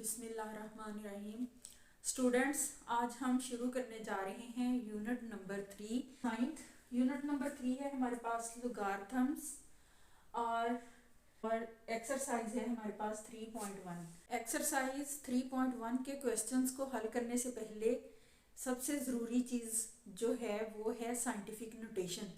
बिस्मिल्लाहिर्रहमानिर्रहीम। स्टूडेंट्स, आज हम शुरू करने जा रहे हैं unit number 3 ninth. Unit number 3 है हमारे पास लॉगरिथम्स और एक्सरसाइज है हमारे पास 3.1। एक्सरसाइज 3.1 के क्वेश्चंस को हल करने से पहले सबसे ज़रूरी चीज़ जो है वो है साइंटिफिक नोटेशन।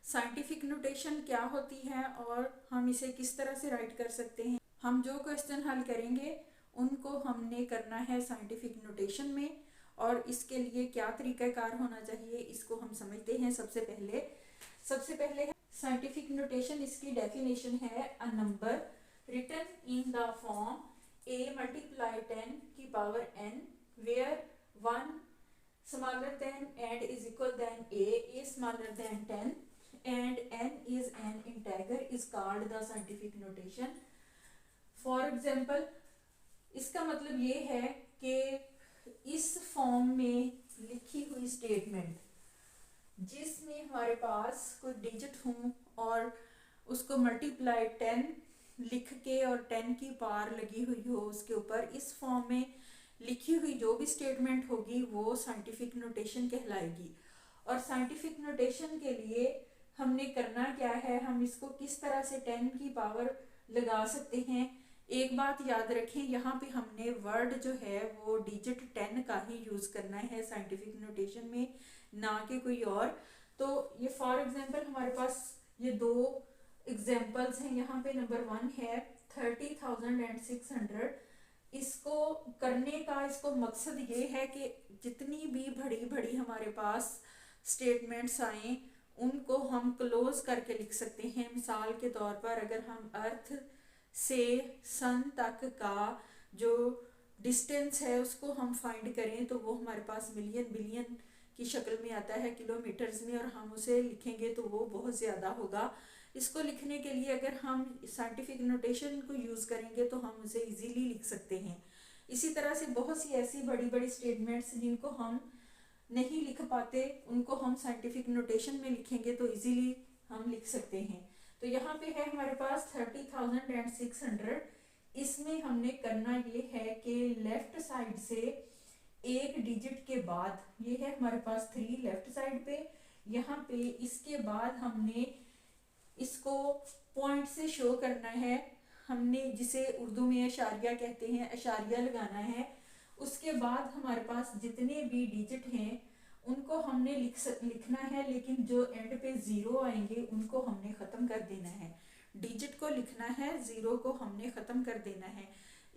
साइंटिफिक नोटेशन क्या होती है और हम इसे किस तरह से राइट कर सकते हैं। हम जो क्वेश्चन हल करेंगे उनको हमने करना है साइंटिफिक नोटेशन में, और इसके लिए क्या तरीक़ाकार होना चाहिए इसको हम समझते हैं। सबसे पहले है साइंटिफिक नोटेशन। इसकी डेफिनेशन है a number written in the form a multiply 10 की power n where 1 smaller than and is equal than a smaller than 10 and n is an integer is called the scientific notation. For example, इसका मतलब ये है कि इस form में लिखी हुई स्टेटमेंट जिसमें हमारे पास कोई डिजिट हों और उसको मल्टीप्लाई 10 लिख के और 10 की पावर लगी हुई हो उसके ऊपर, इस फॉर्म में लिखी हुई जो भी स्टेटमेंट होगी वो साइंटिफिक नोटेशन कहलाएगी। और साइंटिफिक नोटेशन के लिए हमने करना क्या है, हम इसको किस तरह से 10 की पावर लगा सकते हैं। एक बात याद रखें, यहाँ पे हमने वर्ड जो है वो डिजिट 10 का ही यूज़ करना है साइंटिफिक नोटेशन में, ना कि कोई और। तो ये फॉर एग्जांपल हमारे पास ये दो एग्जांपल्स हैं। यहाँ पे नंबर 1 है 30,600। इसको करने का इसको मकसद ये है कि जितनी भी बड़ी बड़ी हमारे पास स्टेटमेंट्स आए उनको हम क्लोज करके लिख सकते हैं। मिसाल के तौर पर अगर हम अर्थ से सन तक का जो डिस्टेंस है उसको हम फाइंड करें तो वो हमारे पास मिलियन बिलियन की शक्ल में आता है किलोमीटर्स में, और हम उसे लिखेंगे तो वो बहुत ज़्यादा होगा। इसको लिखने के लिए अगर हम साइंटिफिक नोटेशन को यूज़ करेंगे तो हम उसे इजीली लिख सकते हैं। इसी तरह से बहुत सी ऐसी बड़ी बड़ी स्टेटमेंट्स जिनको हम नहीं लिख पाते उनको हम साइंटिफिक नोटेशन में लिखेंगे तो इजीली हम लिख सकते हैं। तो यहाँ पे है हमारे पास 30,600। इसमें हमने करना ये है कि लेफ्ट साइड से एक डिजिट के बाद, ये है हमारे पास 3 लेफ्ट साइड पे, यहाँ पे इसके बाद हमने इसको पॉइंट से शो करना है। हमने जिसे उर्दू में अशारिया कहते हैं, अशारिया लगाना है। उसके बाद हमारे पास जितने भी डिजिट हैं उनको हमने लिखना है, लेकिन जो एंड पे 0 आएंगे उनको हमने ख़त्म कर देना है। डिजिट को लिखना है, 0 को हमने ख़त्म कर देना है।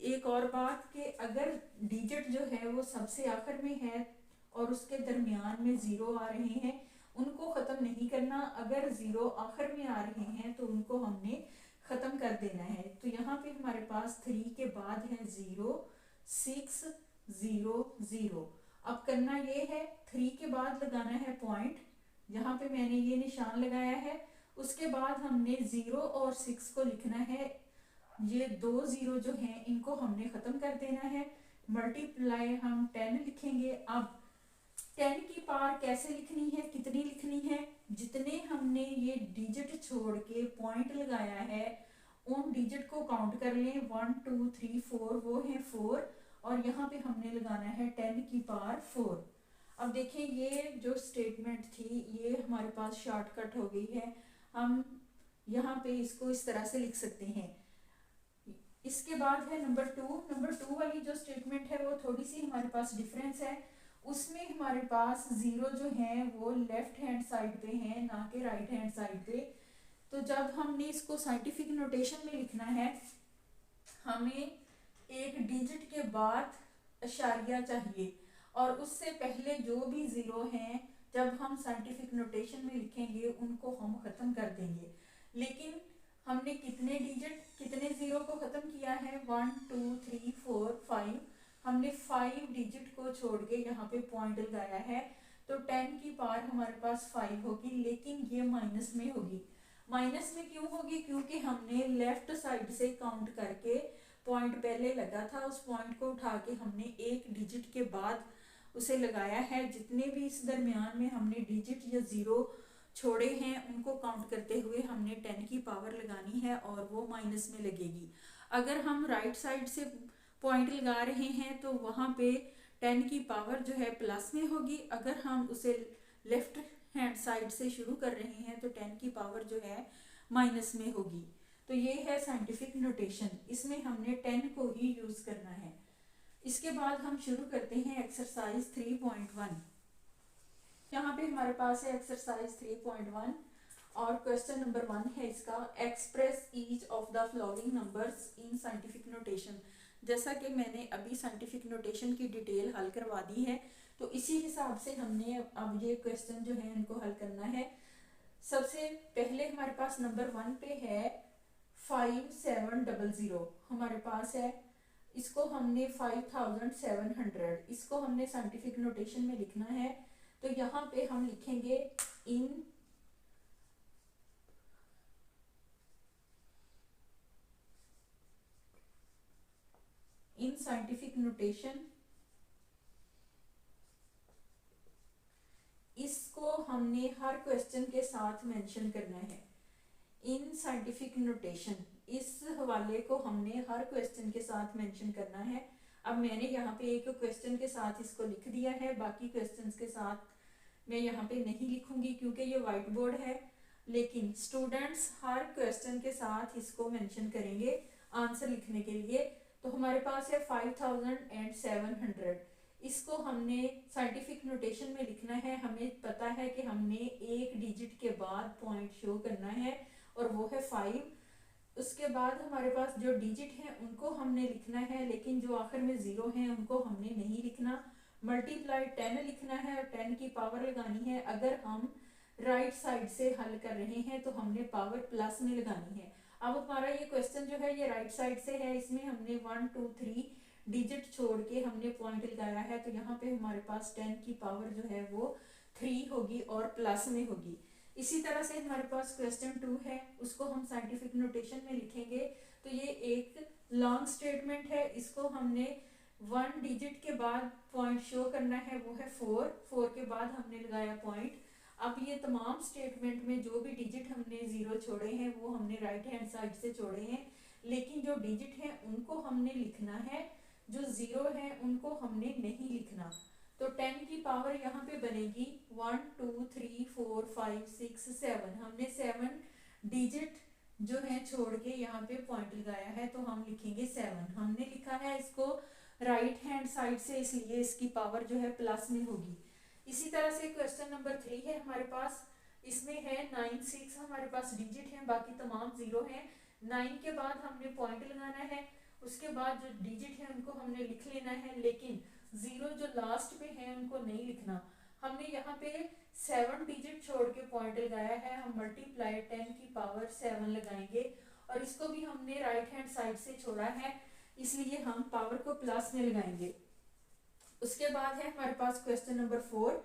एक और बात कि अगर डिजिट जो है वो सबसे आखिर में है और उसके दरमियान में 0 आ रहे हैं उनको ख़त्म नहीं करना। अगर 0 आखिर में आ रहे हैं तो उनको हमने ख़त्म कर देना है। तो यहाँ पे हमारे पास 3 के बाद है 0 6 0 0। अब करना ये है 3 के बाद लगाना है पॉइंट, जहाँ पे मैंने ये निशान लगाया है। उसके बाद हमने 0 और 6 को लिखना है। ये 2 0 जो हैं इनको हमने ख़त्म कर देना है। मल्टीप्लाई हम 10 लिखेंगे। अब 10 की पावर कैसे लिखनी है, कितनी लिखनी है, जितने हमने ये डिजिट छोड़ के पॉइंट लगाया है उन डिजिट को काउंट कर लें। 1 2 3 4 वो है 4, और यहाँ पे हमने लगाना है 10 की पावर 4। अब देखिए ये जो स्टेटमेंट थी ये हमारे पास शॉर्टकट हो गई है। हम यहाँ पे इसको इस तरह से लिख सकते हैं। इसके बाद है नंबर 2 वाली जो स्टेटमेंट है वो थोड़ी सी हमारे पास डिफरेंस है। उसमें हमारे पास 0 जो है वो लेफ्ट हैंड साइड पे है, ना कि राइट हैंड साइड पे। तो जब हमने इसको साइंटिफिक नोटेशन में लिखना है हमें एक डिजिट के बाद अशारिया चाहिए, और उससे पहले जो भी 0 हैं जब हम साइंटिफिक नोटेशन में लिखेंगे उनको हम ख़त्म कर देंगे। लेकिन हमने कितने डिजिट कितने 0 को ख़त्म किया है, 1 2 3 4 5। हमने 5 डिजिट को छोड़ के यहाँ पे पॉइंट लगाया है। तो 10 की पावर हमारे पास 5 होगी, लेकिन ये माइनस में होगी। माइनस में क्यों होगी, क्योंकि हमने लेफ्ट साइड से काउंट करके पॉइंट पहले लगा था, उस पॉइंट को उठा के हमने एक डिजिट के बाद उसे लगाया है। जितने भी इस दरमियान में हमने डिजिट या 0 छोड़े हैं उनको काउंट करते हुए हमने 10 की पावर लगानी है और वो माइनस में लगेगी। अगर हम राइट साइड से पॉइंट लगा रहे हैं तो वहाँ पे 10 की पावर जो है प्लस में होगी। अगर हम उसे लेफ्ट हैंड साइड से शुरू कर रहे हैं तो 10 की पावर जो है माइनस में होगी। तो ये है साइंटिफिक नोटेशन, इसमें हमने 10 को ही यूज करना है। इसके बाद हम शुरू करते हैं एक्सरसाइज 3.1। यहाँ पे हमारे पास है एक्सरसाइज 3.1 और क्वेश्चन नंबर 1 है इसका, express each of the flowing numbers in scientific notation. जैसा कि मैंने अभी साइंटिफिक नोटेशन की डिटेल हल करवा दी है, तो इसी हिसाब से हमने अब ये क्वेश्चन जो है इनको हल करना है। सबसे पहले हमारे पास नंबर 1 पे है 5700, हमारे पास है, इसको हमने 5700, इसको हमने साइंटिफिक नोटेशन में लिखना है। तो यहाँ पे हम लिखेंगे इन साइंटिफिक नोटेशन, इसको हमने हर क्वेश्चन के साथ मेंशन करना है। इन साइंटिफिक नोटेशन, इस हवाले को हमने हर क्वेश्चन के साथ मेंशन करना है। अब मैंने यहाँ पे एक क्वेश्चन के साथ इसको लिख दिया है, बाकी क्वेश्चंस के साथ मैं यहाँ पे नहीं लिखूंगी क्योंकि ये व्हाइट बोर्ड है, लेकिन स्टूडेंट्स हर क्वेश्चन के साथ इसको मेंशन करेंगे आंसर लिखने के लिए। तो हमारे पास है 5700, इसको हमने साइंटिफिक नोटेशन में लिखना है। हमें पता है कि हमने एक डिजिट के बाद पॉइंट शो करना है और वो है 5। उसके बाद हमारे पास जो डिजिट हैं उनको हमने लिखना है, लेकिन जो आखिर में 0 हैं उनको हमने नहीं लिखना। मल्टीप्लाई 10 लिखना है और 10 की पावर लगानी है। अगर हम राइट साइड से हल कर रहे हैं तो हमने पावर प्लस में लगानी है। अब हमारा ये क्वेश्चन जो है ये राइट साइड से है, इसमें हमने 1 2 3 डिजिट छोड़ के हमने पॉइंट लगाया है, तो यहाँ पे हमारे पास 10 की पावर जो है वो 3 होगी और प्लस में होगी। इसी तरह से हमारे पास क्वेश्चन 2 है, उसको हम साइंटिफिक नोटेशन में लिखेंगे। तो ये एक लॉन्ग स्टेटमेंट है, इसको हमने 1 डिजिट के बाद पॉइंट शो करना है, वो है 4 के बाद हमने लगाया पॉइंट। अब ये तमाम स्टेटमेंट में जो भी डिजिट हमने 0 छोड़े हैं वो हमने राइट हैंड साइड से छोड़े हैं, लेकिन जो डिजिट हैं उनको हमने लिखना है, जो 0 है उनको हमने नहीं लिखना। तो 10 की पावर यहाँ पे बनेगी 1 2 3 4 5 6 7, हमने 7 डिजिट जो है छोड़ के यहाँ पे पॉइंट लगाया है, तो हम लिखेंगे 7। हमने लिखा है इसको राइट हैंड साइड से, इसलिए इसकी पावर जो है प्लस में होगी। इसी तरह से क्वेश्चन नंबर 3 है हमारे पास, इसमें है 9 6, हमारे पास डिजिट हैं, बाकी तमाम 0 हैं। 9 के बाद हमने पॉइंट लगाना है, उसके बाद जो डिजिट है उनको हमने लिख लेना है, लेकिन 0 जो लास्ट पे है उनको नहीं लिखना। हमने यहाँ पे 7 डिजिट छोड़ के पॉइंट लगाया है, हम मल्टीप्लाई 10 की पावर 7 लगाएंगे और इसको भी हमने राइट हैंड साइड से छोड़ा है, इसलिए हम पावर को प्लस में लगाएंगे। उसके बाद है हमारे पास क्वेश्चन नंबर 4,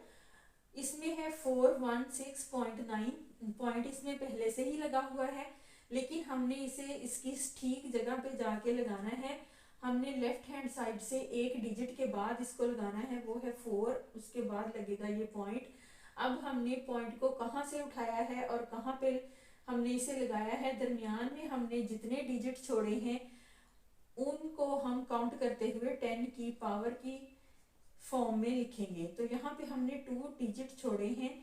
इसमें है 416.9, पॉइंट इसमें पहले से ही लगा हुआ है, लेकिन हमने इसे इसकी ठीक जगह पे जाके लगाना है। हमने लेफ्ट हैंड साइड से एक डिजिट के बाद इसको लगाना है, वो है 4, उसके बाद लगेगा ये पॉइंट। अब हमने पॉइंट को कहाँ से उठाया है और कहाँ पे हमने इसे लगाया है, दरमियान में हमने जितने डिजिट छोड़े हैं उनको हम काउंट करते हुए 10 की पावर की फॉर्म में लिखेंगे। तो यहाँ पे हमने 2 डिजिट छोड़े हैं,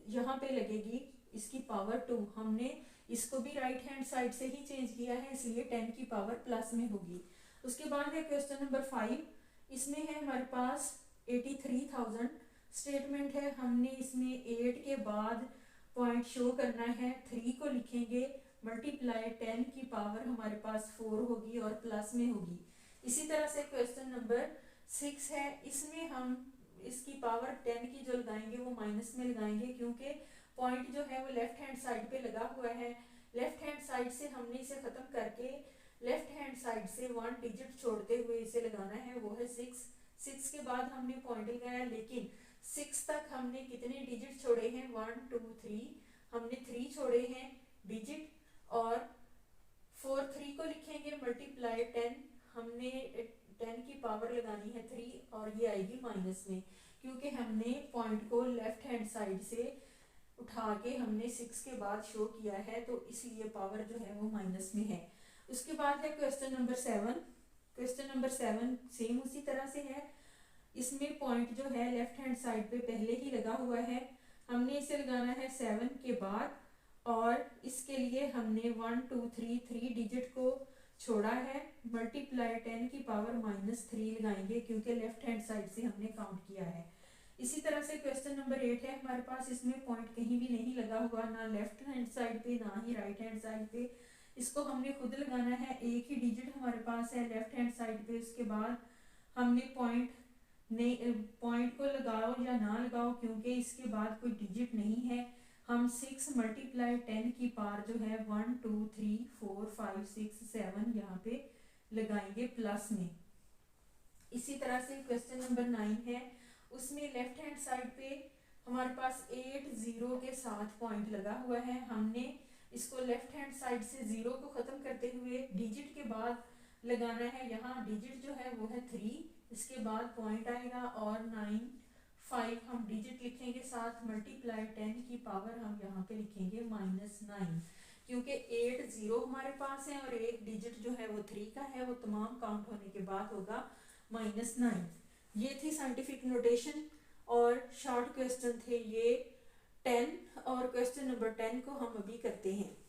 यहाँ पे लगेगी इसकी पावर 2। हमने इसको भी राइट हैंड साइड से ही चेंज किया है, इसलिए 10 की पावर प्लस में होगी। उसके बाद है क्वेश्चन नंबर 5, इसमें है हमारे पास 83,000 स्टेटमेंट है। हमने इसमें 8 के बाद पॉइंट शो करना है, 3 को लिखेंगे, मल्टीप्लाई 10 की पावर हमारे पास 4 होगी और प्लस में होगी। इसी तरह से क्वेश्चन नंबर 6 है, इसमें हम इसकी पावर 10 की जो लगाएंगे वो माइनस में लगाएंगे, क्योंकि पॉइंट जो है वो लेफ्ट हैंड साइड पे लगा हुआ है। लेफ्ट हैंड साइड से हमने इसे खत्म करके लेफ्ट हैंड साइड से 1 डिजिट छोड़ते हुए इसे लगाना है, वो है 6 के बाद हमने पॉइंट लगाया, लेकिन 6 तक हमने कितने डिजिट छोड़े हैं, 1 2 3, हमने 3 छोड़े हैं डिजिट और 3 को लिखेंगे, मल्टीप्लाई 10, हमने 10 की पावर लगानी है 3 और ये आएगी माइनस में, क्योंकि हमने पॉइंट को लेफ्ट हैंड साइड से उठा के हमने 6 के बाद शो किया है, तो इसलिए पावर जो है वो माइनस में है। उसके बाद है question number 7, question number 7 same उसी तरह से है। इसमें पॉइंट जो है लेफ्ट हैंड साइड पे पहले ही लगा हुआ है, हमने इसे लगाना है 7 के बाद, और इसके लिए हमने 1 2 3 3 डिजिट को छोड़ा है, मल्टीप्लाई 10 की पावर -3 लगाएंगे क्योंकि लेफ्ट हैंड साइड से हमने काउंट किया है। इसी तरह से क्वेश्चन नंबर 8 है हमारे पास, इसमें पॉइंट कहीं भी नहीं लगा हुआ, ना लेफ्ट हैंड साइड पे ना ही राइट हैंड साइड पे, इसको हमने खुद लगाना है। एक ही डिजिट हमारे पास है लेफ्ट हैंड साइड पे, उसके बाद हमने पॉइंट को लगाओ या ना लगाओ क्योंकि इसके बाद कोई डिजिट नहीं है, हम 6 मल्टीप्लाई 10 की पावर जो है 1 2 3 4 5 6 7 यहाँ पे लगाएंगे प्लस में। इसी तरह से क्वेश्चन नंबर 9 है, उसमें लेफ्ट हैंड साइड पे हमारे पास 8 0 के साथ पॉइंट लगा हुआ है, हमने इसको लेफ्ट हैंड साइड से 0 को खत्म करते हुए डिजिट के बाद लगाना है। यहाँ डिजिट जो है वो है 3, इसके बाद पॉइंट आएगा और 9 5 हम डिजिट लिखेंगे साथ, मल्टीप्लाई 10 की पावर हम यहाँ पे लिखेंगे -9, क्योंकि 8 0 हमारे पास है और एक डिजिट जो है वो 3 का है, वो तमाम काउंट होने के बाद होगा -9। ये थी साइंटिफिक नोटेशन और शॉर्ट क्वेश्चन थे ये 10, और क्वेश्चन नंबर 10 को हम अभी करते हैं।